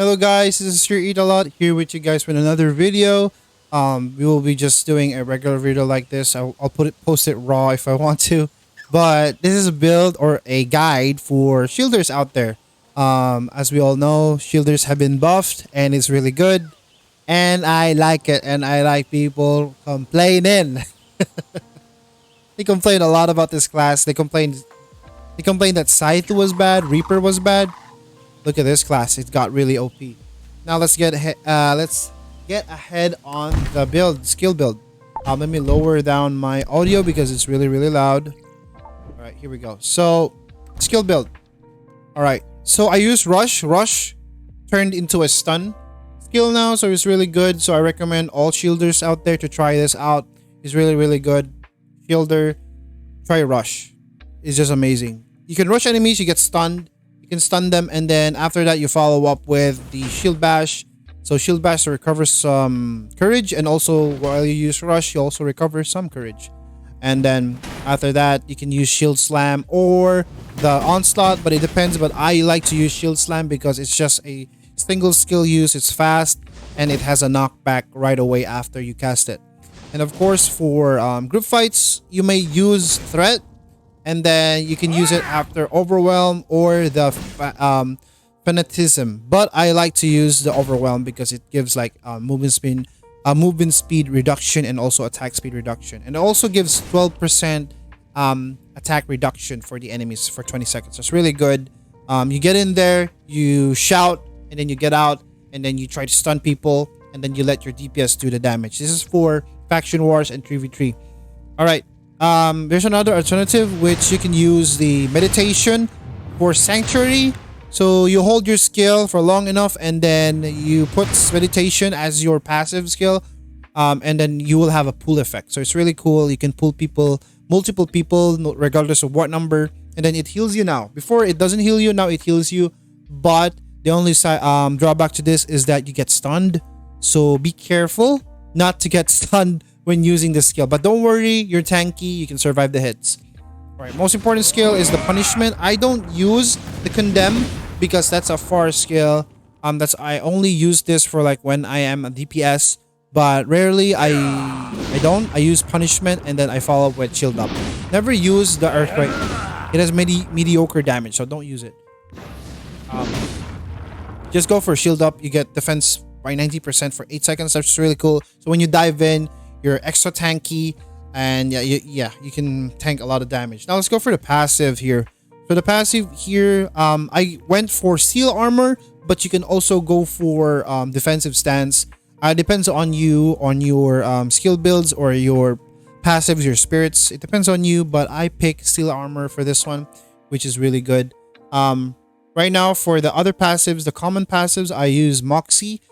Hello guys, this is your Eat A Lot here with you guys with another video. We will be just doing a regular video like this. I'll post it raw if I want to, but this is a build or a guide for shielders out there. As we all know, shielders have been buffed and it's really good, and I like it. And I like people complaining. They complain a lot about this class. They complain. They complained that Scythe was bad, Reaper was bad. Look at this class; it got really OP. Now let's get ahead on the skill build. Let me lower down my audio because it's really loud. All right, here we go. So skill build. All right, so I use rush. Rush turned into a stun skill now, so it's really good. So I recommend all shielders out there to try this out. It's really good. Shielder, try rush. It's just amazing. You can rush enemies, you get stunned. You can stun them, and then after that you follow up with the shield bash. So shield bash recovers some courage, and also while you use rush you also recover some courage. And then after that you can use shield slam or the onslaught, but it depends. But I like to use shield slam because it's just a single skill use. It's fast and it has a knockback right away after you cast it. And of course for group fights you may use threat, and then you can use it after overwhelm or the fanatism. But I like to use the overwhelm because it gives like movement speed reduction and also attack speed reduction, and it also gives 12% attack reduction for the enemies for 20 seconds. So it's really good. You get in there, you shout, and then you get out, and then you try to stun people, and then you let your DPS do the damage. This is for faction wars and 3v3. All right. There's another alternative which you can use the meditation for sanctuary. So you hold your skill for long enough, and then you put meditation as your passive skill, and then you will have a pull effect. So it's really cool. You can pull people, multiple people, regardless of what number, and then it heals you now. Before it doesn't heal you, now it heals you. But the only drawback to this is that you get stunned. So be careful not to get stunned when using this skill. But don't worry, you're tanky, you can survive the hits. Alright, most important skill is the punishment. I don't use the condemn because that's a far skill. I only use this for like when I am a DPS, but rarely I don't. I use punishment and then I follow up with shield up. Never use the earthquake. It has mediocre damage, so don't use it. Just go for shield up. You get defense by 90% for 8 seconds. That's really cool. So when you dive in, you're extra tanky, and you can tank a lot of damage. Now let's go for the passive here. For the passive here, I went for steel armor, but you can also go for defensive stance. Depends on you, on your skill builds or your passives, your spirits. It depends on you, but I pick steel armor for this one, which is really good. Right now for the other passives, the common passives, I use Moxie.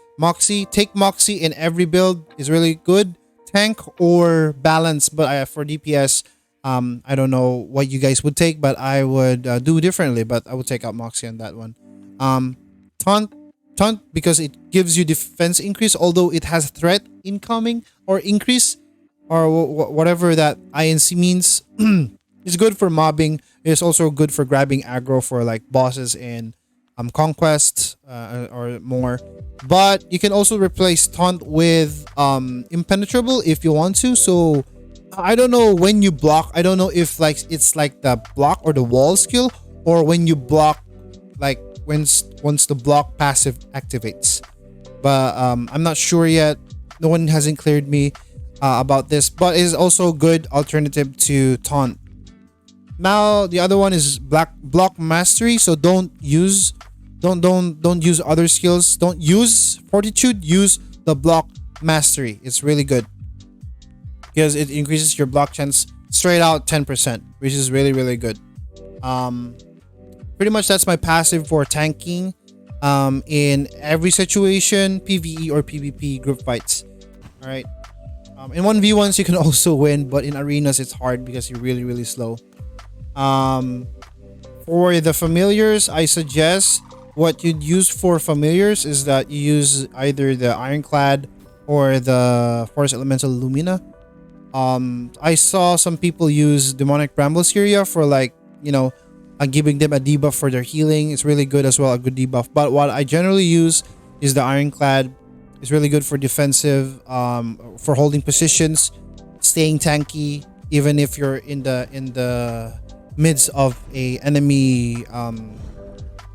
Take Moxie in every build is really good. Tank or balance, but for DPS, I don't know what you guys would take, but I would do differently. But I would take out Moxie on that one. Taunt because it gives you defense increase, although it has threat incoming or increase or whatever that INC means. It's good for mobbing. It's also good for grabbing aggro for like bosses in conquest or more. But you can also replace taunt with impenetrable if you want to. So I don't know when you block. I don't know if like it's like the block or the wall skill, or when you block, like once the block passive activates. But I'm not sure yet. No one hasn't cleared me about this, but it is also a good alternative to taunt. Now the other one is block mastery. So don't use other skills. Don't use fortitude. Use the block mastery. It's really good because it increases your block chance straight out 10%, which is really good. Pretty much that's my passive for tanking in every situation, PvE or PvP group fights. All right. In 1v1s you can also win, but in arenas it's hard because you're really slow. For the familiars, I suggest what you'd use for familiars is that you use either the Ironclad or the Forest Elemental Lumina. I saw some people use Demonic Bramble for like, giving them a debuff for their healing. It's really good as well, a good debuff. But what I generally use Use the Ironclad. It's really good for defensive, for holding positions, staying tanky, even if you're in the midst of a enemy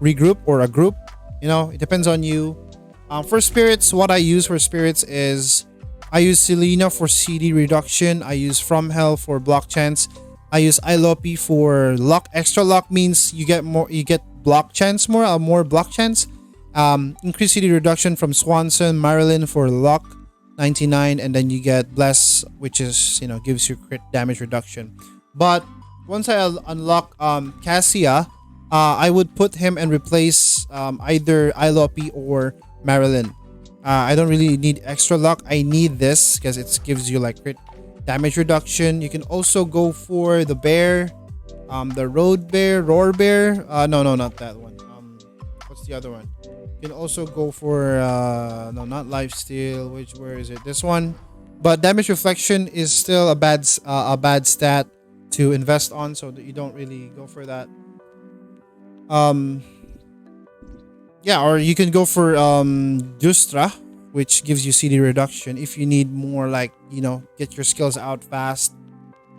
regroup or a group. You know, it depends on you. For spirits, what I use for spirits is I use Selena for CD reduction. I use From Hell for block chance. I use Ilopi for luck. Extra luck means you get more. You get block chance more block chance. Increase CD reduction from Swanson, Marilyn for luck, 99, and then you get Bless, which is gives you crit damage reduction. But once I unlock Cassia, I would put him and replace either Ilopi or Marilyn. I don't really need extra luck. I need this because it gives you like crit damage reduction. You can also go for the bear, the road bear, roar bear. No, not that one. What's the other one? You can also go for no, not lifesteal. Where is it? This one. But damage reflection is still a bad stat to invest on, so that you don't really go for that. Yeah, or you can go for Dustra, which gives you CD reduction if you need more, like get your skills out fast.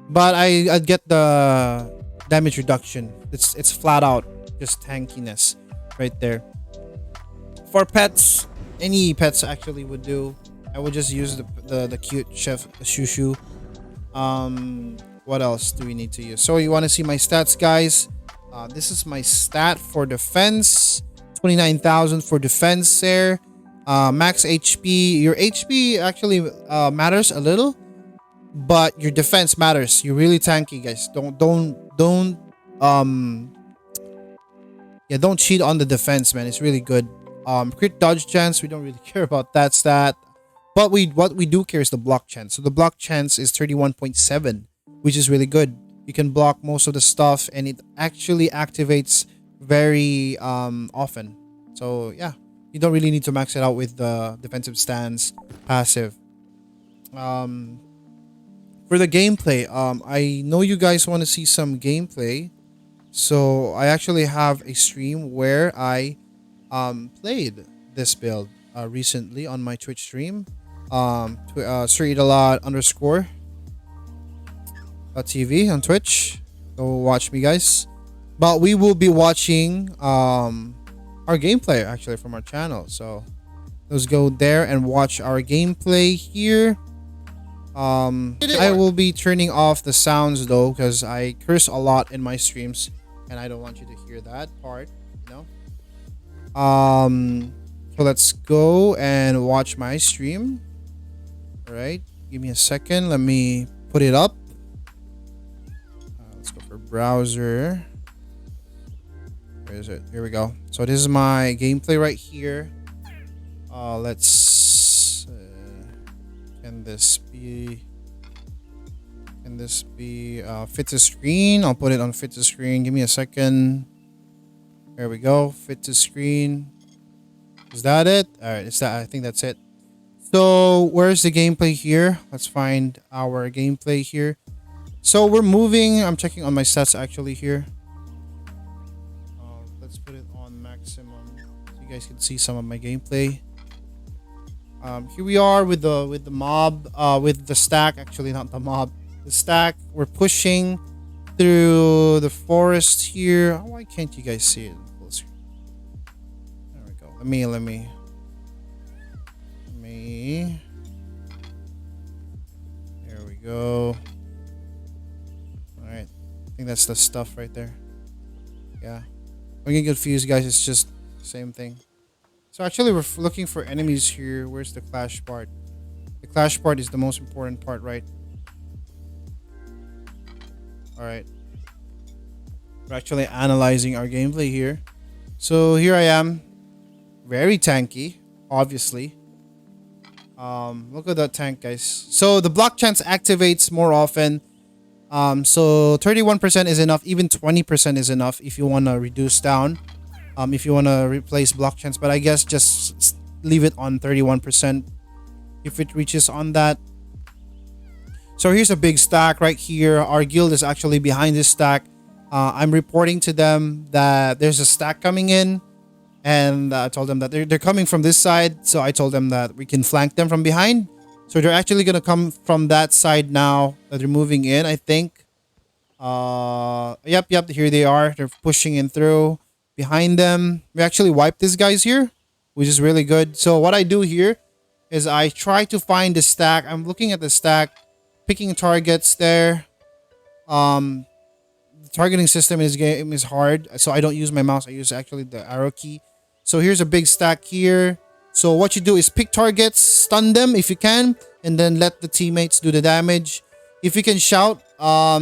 But I'd get the damage reduction. It's flat out just tankiness right there. For pets, any pets actually would do. I would just use the cute chef Shushu. What else do we need to use? So you want to see my stats, guys? This is my stat for defense. 29,000 for defense there. Max HP. Your HP actually matters a little, but your defense matters. You're really tanky, guys. Don't cheat on the defense, man. It's really good. Crit dodge chance, we don't really care about that stat. But what we do care is the block chance. So the block chance is 31.7, which is really good. You can block most of the stuff, and it actually activates very often. So yeah, you don't really need to max it out with the defensive stance passive. For the gameplay, I know you guys want to see some gameplay, so I actually have a stream where I played this build recently on my Twitch stream. _streetalot_ TV on Twitch. Go watch me, guys. But we will be watching our gameplay actually from our channel. So let's go there and watch our gameplay here. I will be turning off the sounds though, because I curse a lot in my streams and I don't want you to hear that part, so let's go and watch my stream. All right, give me a second. Let me put it up. Let's go for browser. Where is it? Here we go. So this is my gameplay right here. Let's can this be fit to screen? I'll put it on fit to screen. Give me a second. There we go. Fit to screen. Is that it? All right, it's that. I think that's it. So where's the gameplay here? Let's find our gameplay here. So we're moving. I'm checking on my stats actually here. Let's put it on maximum so you guys can see some of my gameplay. Here we are with the mob, with the stack. Actually, not the mob. The stack. We're pushing through the forest here. Oh, why can't you guys see it closer? There we go. Let me. There we go. All right. I think that's the stuff right there. Yeah. Don't get confused, guys. It's just the same thing. So actually, we're looking for enemies here. Where's the clash part? The clash part is the most important part, right? All right. We're actually analyzing our gameplay here. So here I am. Very tanky, obviously. Look at that tank, guys. So the block chance activates more often. So 31% is enough. Even 20% is enough if you want to reduce down. If you want to replace block chance. But I guess just leave it on 31% if it reaches on that. So here's a big stack right here. Our guild is actually behind this stack. I'm reporting to them that there's a stack coming in. and I told them that they're coming from this side. So I told them that we can flank them from behind. So they're actually gonna come from that side now that they're moving in. I think. Yep. Here they are. They're pushing in through behind them. We actually wiped these guys here, which is really good. So what I do here is I try to find the stack. I'm looking at the stack, picking targets there. Um, the targeting system in this game is hard, so I don't use my mouse. I use actually the arrow key. So here's a big stack here. So what you do is pick targets, stun them if you can, and then let the teammates do the damage. If you can shout,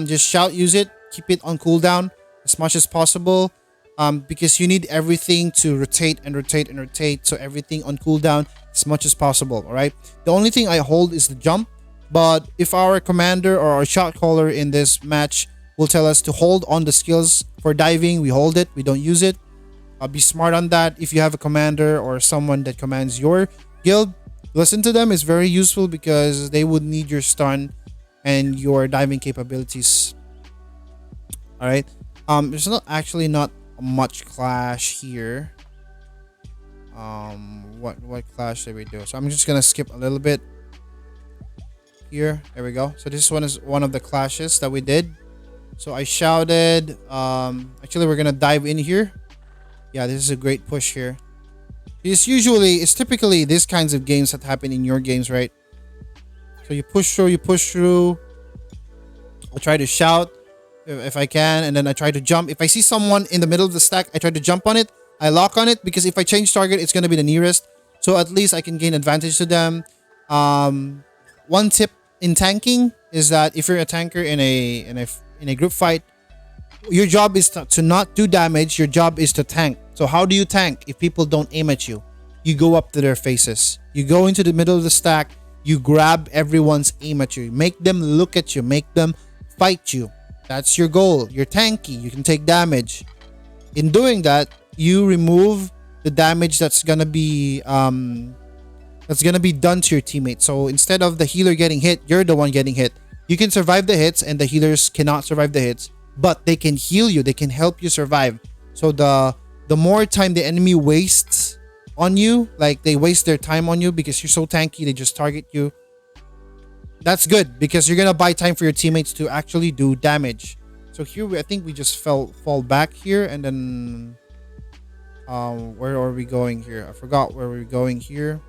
just shout, use it, keep it on cooldown as much as possible. Because you need everything to rotate and rotate and rotate, so everything on cooldown as much as possible. All right. The only thing I hold is the jump, but if our commander or our shot caller in this match will tell us to hold on the skills for diving, we hold it. We don't use it. Be smart on that. If you have a commander or someone that commands your guild, listen to them. It's very useful because they would need your stun and your diving capabilities. All right. There's not much clash here. What clash did we do? So I'm just gonna skip a little bit here. There we go. So this one is one of the clashes that we did. So I shouted. Actually, we're gonna dive in here. Yeah, this is a great push here. It's typically these kinds of games that happen in your games, right? So you push through. I try to shout if I can, and then I try to jump. If I see someone in the middle of the stack, I try to jump on it. I lock on it because if I change target, it's gonna be the nearest. So at least I can gain advantage to them. One tip in tanking is that if you're a tanker in a group fight, your job is to not do damage. Your job is to tank. So how do you tank if people don't aim at you? You go up to their faces. You go into the middle of the stack. You grab everyone's aim at you. Make them look at you. Make them fight you. That's your goal. You're tanky. You can take damage. In doing that, you remove the damage that's gonna be done to your teammate. So instead of the healer getting hit, you're the one getting hit. You can survive the hits, and the healers cannot survive the hits, but they can heal you. They can help you survive. So the more time the enemy wastes on you, like they waste their time on you because you're so tanky, they just target you. That's good because you're gonna buy time for your teammates to actually do damage. So here I think we just fall back here, and then where are we going here? I forgot where we're going here.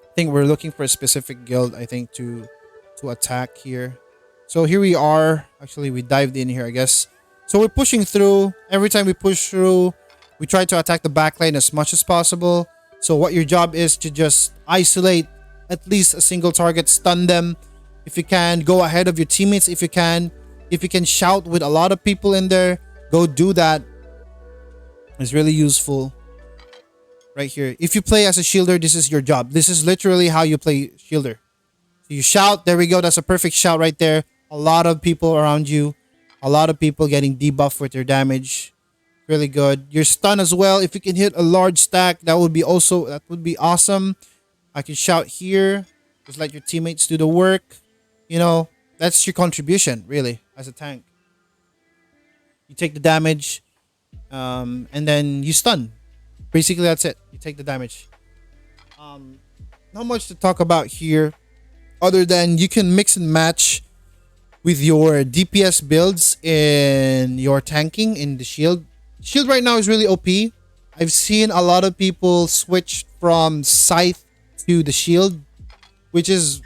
I think we're looking for a specific guild, I think, to attack here. So here we are. Actually, we dived in here, I guess. So we're pushing through. Every time we push through, we try to attack the backline as much as possible. So what your job is to just isolate at least a single target, stun them. If you can, go ahead of your teammates if you can. If you can shout with a lot of people in there, go do that. It's really useful. Right here. If you play as a shielder, this is your job. This is literally how you play shielder. So you shout. There we go. That's a perfect shout right there. A lot of people around you. A lot of people getting debuffed with their damage. Really good. Your stun as well. If you can hit a large stack, that would be awesome. I can shout here. Just let your teammates do the work. You know, that's your contribution, really, as a tank. You take the damage, and then you stun. Basically, that's it. You take the damage. Not much to talk about here, other than you can mix and match with your DPS builds in your tanking in the shield. Shield right now is really OP. I've seen a lot of people switch from scythe to the shield, which is,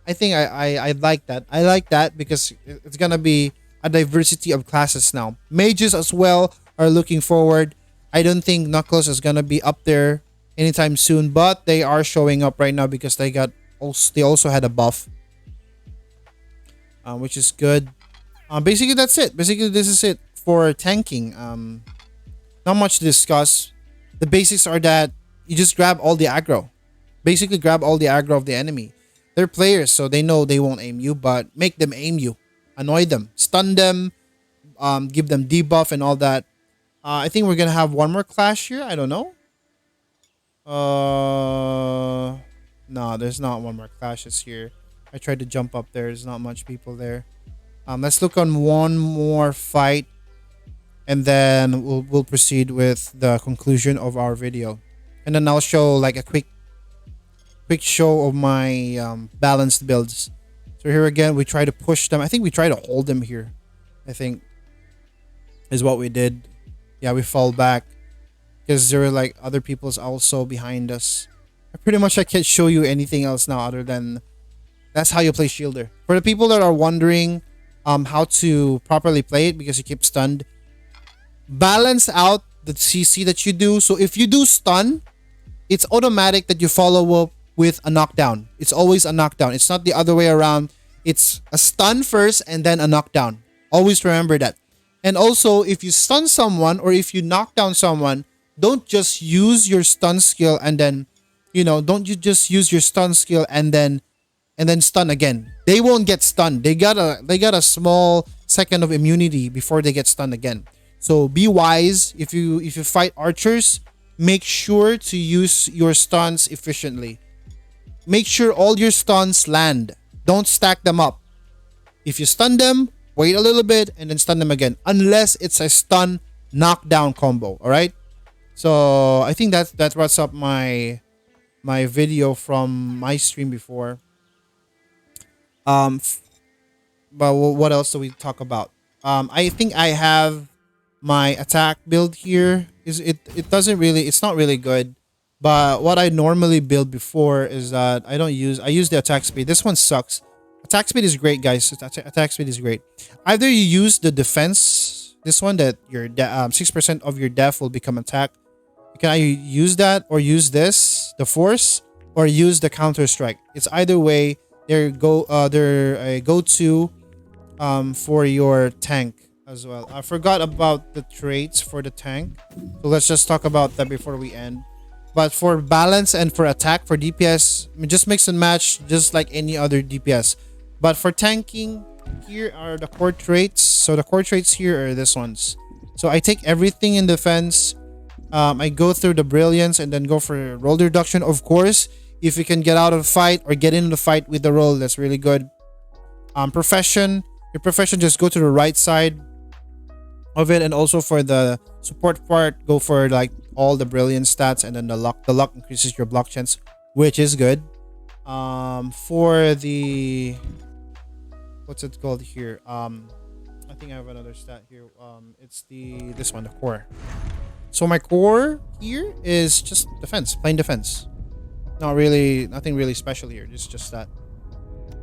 I think I like that. I like that because it's gonna be a diversity of classes now. Mages as well are looking forward. I don't think Knuckles is gonna be up there anytime soon, but they are showing up right now because they also had a buff, which is good. Basically that's it. Basically this is it for tanking. Not much to discuss. The basics are that you just grab all the aggro. Basically grab all the aggro of the enemy. They're players, so they know they won't aim you, but make them aim you. Annoy them. Stun them. Give them debuff and all that. I think we're gonna have one more clash here. I don't know. No, there's not one more clashes here. I tried to jump up there. There's not much people there. Let's look on one more fight. and then we'll proceed with the conclusion of our video, and then I'll show like a quick show of my balanced builds. So here again, we try to push them. I think we try to hold them here. I think is what we did. Yeah, we fall back because there were like other people's also behind us. Pretty much I can't show you anything else now other than that's how you play Shielder. For the people that are wondering how to properly play it because you keep stunned, balance out the CC that you do. So if you do stun, it's automatic that you follow up with a knockdown. It's always a knockdown. It's not the other way around. It's a stun first and then a knockdown. Always remember that. And also, if you stun someone or if you knock down someone, don't just use your stun skill and then, don't you just use your stun skill and then stun again. They won't get stunned. They got a small second of immunity before they get stunned again. So be wise. If you fight archers, make sure to use your stuns efficiently. Make sure all your stuns land. Don't stack them up. If you stun them, wait a little bit and then stun them again. Unless it's a stun knockdown combo. Alright? So I think that wraps up my video from my stream before. But what else do we talk about? I think I have my attack build here. It's not really good. But what I normally build before is that I use the attack speed. This one sucks. Attack speed is great, guys. Attack speed is great. Either you use the defense, this one that your 6% of your def will become attack. You can either use that or use this, the force, or use the counter strike. It's either way. They're a go-to for your tank as well. I forgot about the traits for the tank, so let's just talk about that before we end. But for balance and for attack, for DPS, just mix and match just like any other DPS. But for tanking, here are the core traits. So the core traits here are this ones. So I take everything in defense. I go through the brilliance and then go for roll reduction. Of course, if you can get out of the fight or get into the fight with the roll, that's really good. Profession, your profession, just go to the right side of it. And also for the support part, go for like all the brilliant stats, and then the luck increases your block chance, which is good. For the what's it called here, I think I have another stat here. It's this one, the core. So my core here is just defense, plain defense. Nothing really special here. It's just that.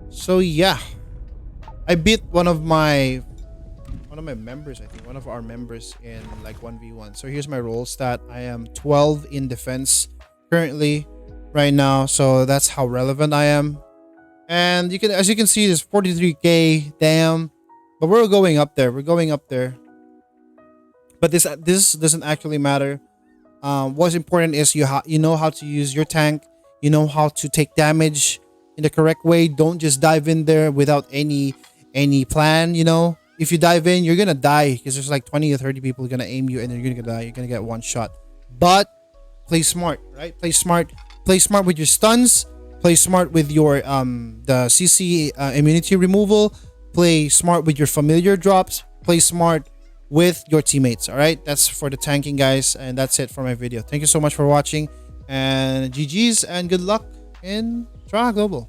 So yeah, I beat one of my members. I think one of our members in like 1v1. So here's my roll stat. I am 12 in defense currently right now. So that's how relevant I am. And as you can see, there's 43k. Damn. But we're going up there. But this doesn't actually matter. What's important is you know how to use your tank. You know how to take damage in the correct way. Don't just dive in there without any plan. If you dive in, you're gonna die because there's like 20 or 30 people gonna aim you and then you're gonna die. You're gonna get one shot. But play smart, right? Play smart with your stuns. Play smart with your the CC immunity removal. Play smart with your familiar drops. Play smart with your teammates. All right, that's for the tanking, guys, and that's it for my video. Thank you so much for watching, and GG's and good luck in Traha Global.